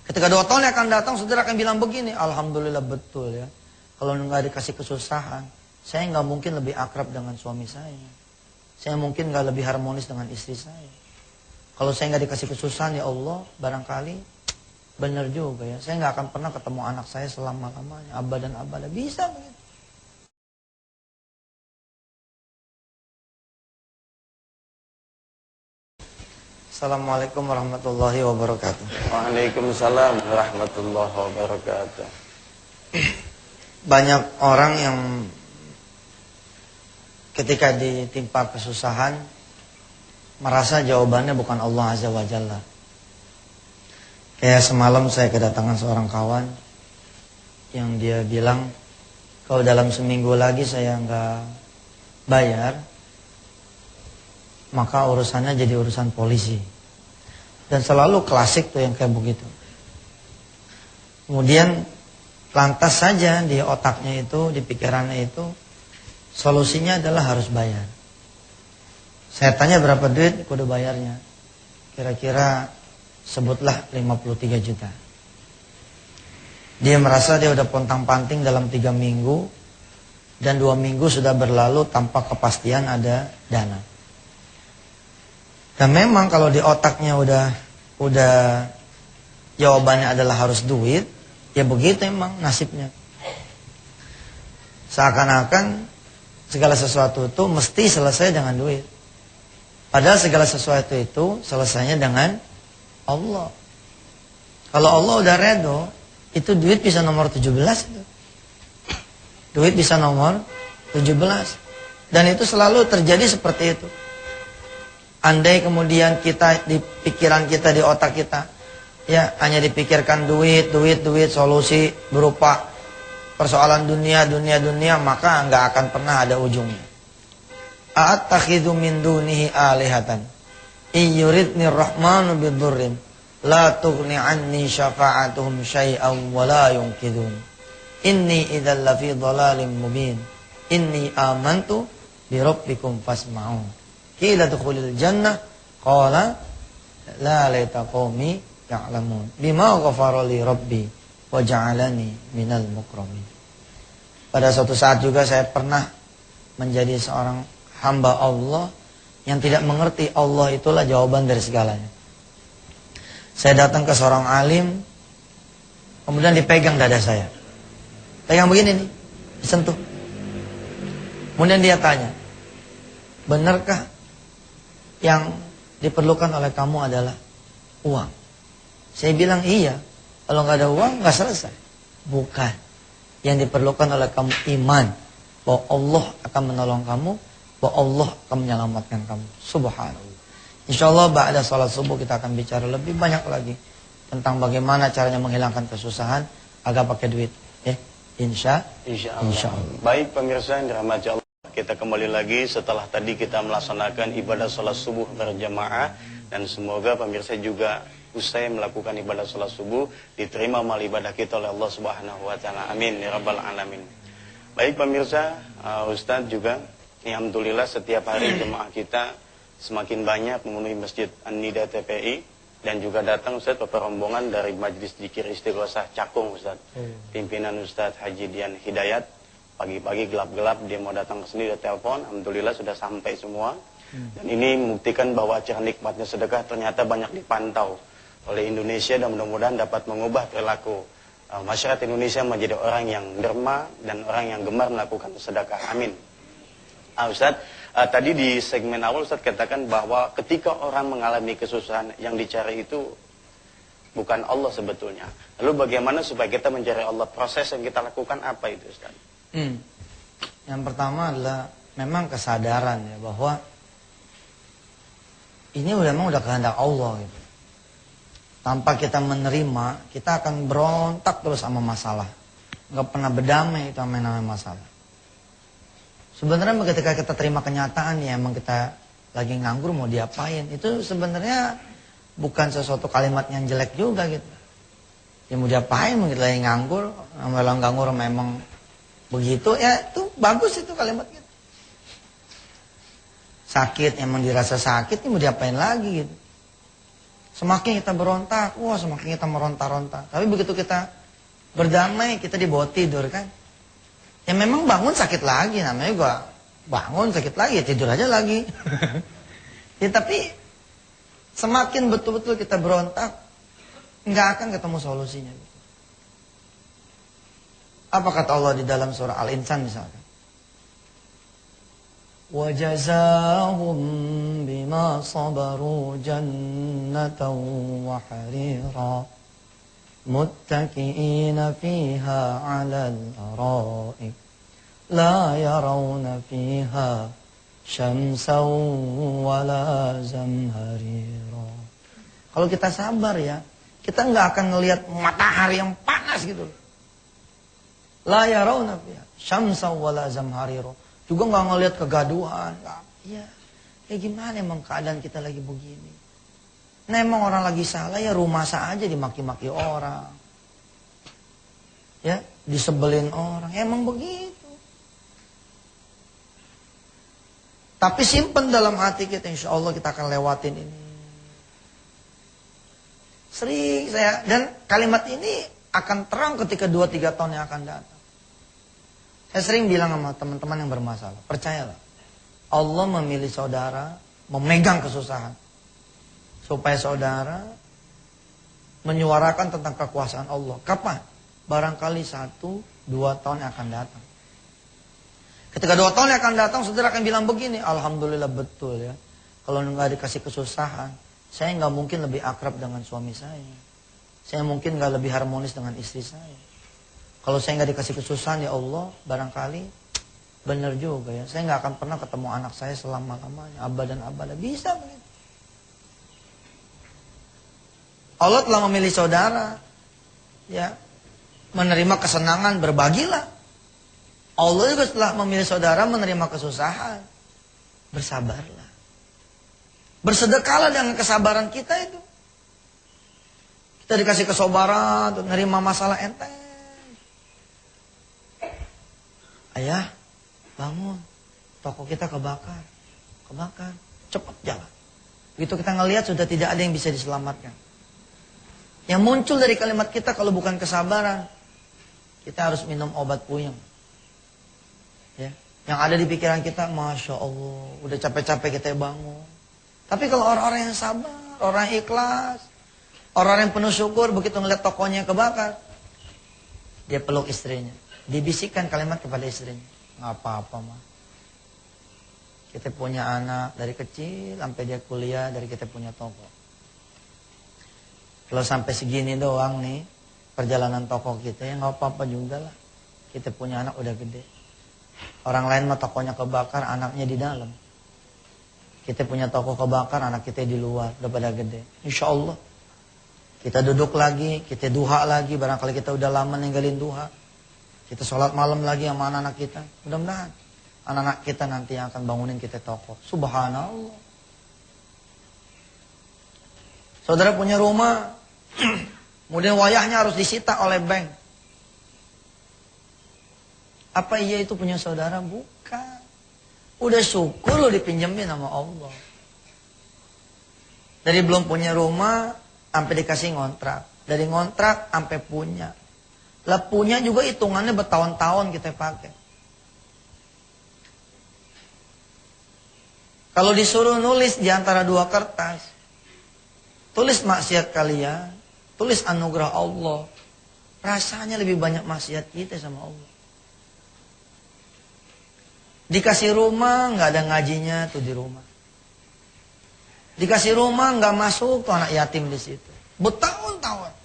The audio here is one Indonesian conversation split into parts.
Ketika 2 tahun yang akan datang, saudara akan bilang begini, alhamdulillah betul ya. Kalau nggak dikasih kesusahan, saya nggak mungkin lebih akrab dengan suami saya. Saya mungkin nggak lebih harmonis dengan istri saya. Kalau saya nggak dikasih kesusahan, ya Allah, barangkali benar juga ya. Saya nggak akan pernah ketemu anak saya selama-lamanya, abadan abada. Bisa begitu. Assalamualaikum warahmatullahi wabarakatuh. Waalaikumsalam warahmatullahi wabarakatuh. Banyak orang yang ketika ditimpa kesusahan merasa jawabannya bukan Allah Azza wa Jalla. Kayak semalam saya kedatangan seorang kawan yang dia bilang, kalau dalam seminggu lagi saya nggak bayar, maka urusannya jadi urusan polisi. Dan selalu klasik tuh yang kayak begitu. Kemudian lantas saja di otaknya itu, di pikirannya itu, solusinya adalah harus bayar. Saya tanya berapa duit kudu bayarnya. Kira-kira sebutlah 53 juta. Dia merasa dia udah pontang-panting dalam 3 minggu. Dan 2 minggu sudah berlalu tanpa kepastian ada dana. Dan memang kalau di otaknya udah jawabannya adalah harus duit, ya begitu emang nasibnya. Seakan-akan segala sesuatu itu mesti selesai dengan duit. Padahal segala sesuatu itu selesainya dengan Allah. Kalau Allah udah redo, itu duit bisa nomor 17 itu. Duit bisa nomor 17. Dan itu selalu terjadi seperti itu. Andai kemudian kita di pikiran kita, di otak kita, ya hanya dipikirkan duit, solusi berupa persoalan dunia, maka nggak akan pernah ada ujungnya. A'attakhidhu min dunihi alihatan iyuridni rahmanu bidurrin la tughni anni syafa'atuhum syai'an wa la yunqidhun inni idzal lafi dhalalim mubin inni amantu bi rabbikum fasma'un. Qila dukhulil jannah qala la laita qaumi ya'lamun bima ghafara li rabbi wa ja'alani minal mukramin. Pada suatu saat juga saya pernah menjadi seorang hamba Allah yang tidak mengerti Allah itulah jawaban dari segalanya. Saya datang ke seorang alim, kemudian dipegang dada saya. Pegang begini nih, disentuh. Kemudian dia tanya, benarkah yang diperlukan oleh kamu adalah uang? Saya bilang iya. Kalau nggak ada uang nggak selesai. Bukan. Yang diperlukan oleh kamu iman bahwa Allah akan menolong kamu, bahwa Allah akan menyelamatkan kamu. Subhanallah. Insyaallah ba'da salat subuh kita akan bicara lebih banyak lagi tentang bagaimana caranya menghilangkan kesusahan agar pakai duit. Ya, insyaallah. Baik pemirsa yang dirahmati Allah. Kita kembali lagi setelah tadi kita melaksanakan ibadah sholat subuh berjamaah. Dan semoga pemirsa juga usai melakukan ibadah sholat subuh diterima amal ibadah kita oleh Allah Subhanahu wa ta'ala. Amin ya rabbal alamin. Baik pemirsa, Ustadz juga alhamdulillah setiap hari jemaah kita semakin banyak memenuhi Masjid An-Nida TPI. Dan juga datang Ustadz rombongan dari Majelis Dzikir Istighosah Cakung Ustadz. Pimpinan Ustadz Haji Dian Hidayat. Pagi-pagi gelap-gelap dia mau datang ke sini, dia telepon, alhamdulillah sudah sampai semua. Dan ini membuktikan bahwa acara nikmatnya sedekah ternyata banyak dipantau oleh Indonesia dan mudah-mudahan dapat mengubah perilaku masyarakat Indonesia menjadi orang yang derma dan orang yang gemar melakukan sedekah. Amin. Ustadz, tadi di segmen awal Ustadz katakan bahwa ketika orang mengalami kesusahan yang dicari itu bukan Allah sebetulnya. Lalu bagaimana supaya kita mencari Allah? Proses yang kita lakukan apa itu Ustadz? Yang pertama adalah memang kesadaran ya bahwa ini memang udah kehendak Allah gitu. Tanpa kita menerima, kita akan berontak terus sama masalah. Nggak pernah berdamai itu sama namanya masalah. Sebenarnya ketika kita terima kenyataan ya emang kita lagi nganggur mau diapain, itu sebenarnya bukan sesuatu kalimat yang jelek juga gitu. Ya mau diapain, mau kita lagi nganggur, kalau nganggur memang begitu ya itu bagus itu kalimat gitu. Sakit emang dirasa sakit, ini mau diapain lagi gitu. Semakin kita berontak, wah semakin kita meronta-ronta. Tapi begitu kita berdamai, kita dibawa tidur kan. Ya memang bangun sakit lagi, namanya juga bangun sakit lagi, ya tidur aja lagi. Ya tapi semakin betul-betul kita berontak, nggak akan ketemu solusinya. Apa kata Allah di dalam surah Al-Insan misalkan? وَجَزَاهُمْ بِمَا صَبَرُوا جَنَّةً وَحَرِيرًا مُتَّكِئِينَ فِيهَا عَلَى الْأَرَائِكِ لَا يَرَوْنَ فِيهَا شَمْسًا وَلَا زَمْهَرِيرًا. Kalau kita sabar ya, kita nggak akan ngelihat matahari yang panas gitu. La yarawna fiha syamsan wala zamharira. Juga nggak ngelihat kegaduhan. Iya. Ya gimana emang keadaan kita lagi begini. Nah emang orang lagi salah ya rumah saja dimaki-maki orang. Ya, disebelin orang. Ya, emang begitu. Tapi simpen dalam hati kita, insya Allah kita akan lewatin ini. Sering saya, dan kalimat ini akan terang ketika 2-3 tahun yang akan datang. Saya sering bilang sama teman-teman yang bermasalah, percayalah, Allah memilih saudara memegang kesusahan. Supaya saudara menyuarakan tentang kekuasaan Allah. Kapan? Barangkali 1-2 tahun yang akan datang. Ketika 2 tahun yang akan datang, saudara akan bilang begini, alhamdulillah betul ya. Kalau nggak dikasih kesusahan, saya nggak mungkin lebih akrab dengan suami saya. Saya mungkin nggak lebih harmonis dengan istri saya. Kalau saya nggak dikasih kesusahan ya Allah, barangkali benar juga ya. Saya nggak akan pernah ketemu anak saya selama-lamanya, abadan abadan. Bisa begitu. Allah telah memilih saudara, ya, menerima kesenangan, berbagilah. Allah juga telah memilih saudara menerima kesusahan, bersabarlah. Bersedekahlah dengan kesabaran kita itu. Kita dikasih kesabaran untuk menerima masalah enteng. Ayah, bangun. Toko kita kebakar. Cepat jalan. Begitu kita ngelihat sudah tidak ada yang bisa diselamatkan. Yang muncul dari kalimat kita kalau bukan kesabaran, kita harus minum obat puyeng. Ya. Yang ada di pikiran kita, Masya Allah, udah capek-capek kita bangun. Tapi kalau orang-orang yang sabar, orang yang ikhlas, orang yang penuh syukur, begitu ngeliat tokonya kebakar, dia peluk istrinya. Dibisikkan kalimat kepada istrinya, nggak apa-apa mah. Kita punya anak dari kecil sampai dia kuliah, dari kita punya toko. Kalau sampai segini doang nih perjalanan toko kita, ya nggak apa-apa juga lah. Kita punya anak udah gede. Orang lain mah tokonya kebakar, anaknya di dalam. Kita punya toko kebakar, anak kita di luar, udah pada gede. Insya Allah kita duduk lagi, kita duha lagi. Barangkali kita udah lama ninggalin duha. Kita sholat malam lagi sama anak-anak kita. Mudah-mudahan anak-anak kita nanti yang akan bangunin kita toko. Subhanallah. Saudara punya rumah, kemudian wayahnya harus disita oleh bank. Apa iya itu punya saudara? Bukan. Udah syukur lo dipinjemin sama Allah. Dari belum punya rumah sampai dikasih ngontrak. Dari ngontrak sampai punya. Lah punya juga hitungannya bertahun-tahun kita pakai. Kalau disuruh nulis di antara 2 kertas, tulis maksiat kalian, tulis anugerah Allah. Rasanya lebih banyak maksiat kita sama Allah. Dikasih rumah, nggak ada ngajinya tuh di rumah. Dikasih rumah, nggak masuk tuh anak yatim di situ. Bertahun-tahun.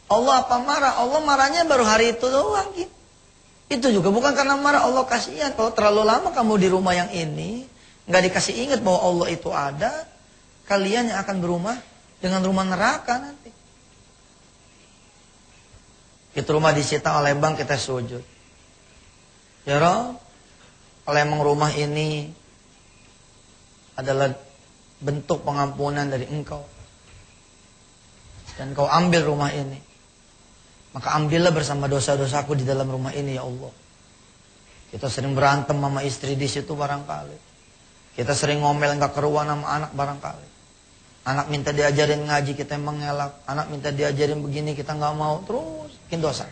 Allah apa marah? Allah marahnya baru hari itu doang gitu. Itu juga bukan karena marah, Allah kasihan. Kalau terlalu lama kamu di rumah yang ini, nggak dikasih ingat bahwa Allah itu ada, kalian yang akan berumah dengan rumah neraka nanti. Itu rumah disita oleh bank, kita sujud. Ya Rabb, kalau emang rumah ini adalah bentuk pengampunan dari Engkau, dan Kau ambil rumah ini, maka ambillah bersama dosa-dosaku di dalam rumah ini ya Allah. Kita sering berantem sama istri di situ barangkali. Kita sering ngomel nggak keruan sama anak barangkali. Anak minta diajarin ngaji, kita mengelak. Anak minta diajarin begini, kita nggak mau. Terus bikin dosa.